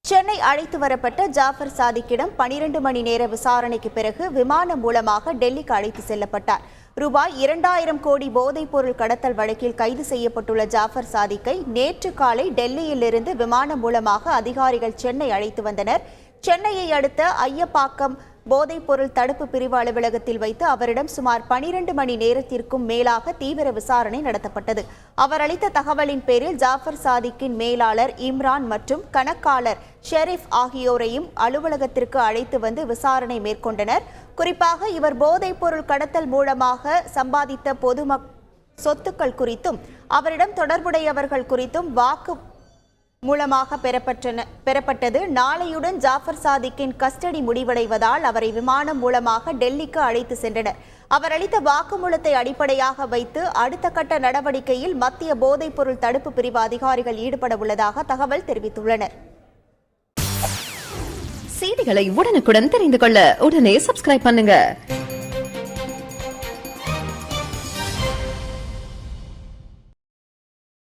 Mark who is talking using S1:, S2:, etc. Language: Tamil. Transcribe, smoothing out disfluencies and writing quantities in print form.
S1: சென்னை அழைத்து வரப்பட்ட ஜாஃபர் சாதிக்கிடம் 12 மணி நேர விசாரணைக்கு பிறகு விமானம் மூலமாக டெல்லிக்கு அழைத்து செல்லப்பட்டார். ரூபாய் 2000 கோடி போதைப் பொருள் கடத்தல் வழக்கில் கைது செய்யப்பட்டுள்ள ஜாஃபர் சாதிக்கை நேற்று காலை டெல்லியிலிருந்து விமானம் மூலமாக அதிகாரிகள் சென்னை அழைத்து வந்தனர். சென்னையை அடுத்த ஐயப்பாக்கம் போதைப் பொருள் தடுப்பு பிரிவு அலுவலகத்தில் வைத்து அவரிடம் சுமார் 12 மணி நேரத்திற்கும் மேலாக தீவிர விசாரணை நடத்தப்பட்டது. அவர் அளித்த தகவலின் பேரில் ஜாஃபர் சாதிக்கின் மேலாளர் இம்ரான் மற்றும் கணக்காளர் ஷெரீப் ஆகியோரையும் அலுவலகத்திற்கு அழைத்து வந்து விசாரணை மேற்கொண்டனர். குறிப்பாக இவர் போதைப் பொருள் கடத்தல் மூலமாக சம்பாதித்த சொத்துக்கள் குறித்தும் அவரிடம் தொடர்புடையவர்கள் குறித்தும் வாக்கு மூலமாக பெறப்பட்டது. நாளையுடன் ஜாஃபர் சாதிக்கின் கஸ்டடி முடிவடைவதால் அவரை விமானம் மூலமாக டெல்லிக்கு அழைத்து சென்றனர். அவர் அளித்த வாக்குமூலத்தை அடிப்படையாக வைத்து அடுத்த கட்ட நடவடிக்கையில் மத்திய போதைப் பொருள் தடுப்பு பிரிவு அதிகாரிகள் ஈடுபட உள்ளதாக தகவல் தெரிவித்துள்ளனர்.
S2: செய்திகளை உடனுக்குடன் தெரிந்து கொள்ள உடனே சப்ஸ்கிரைப் பண்ணுங்க.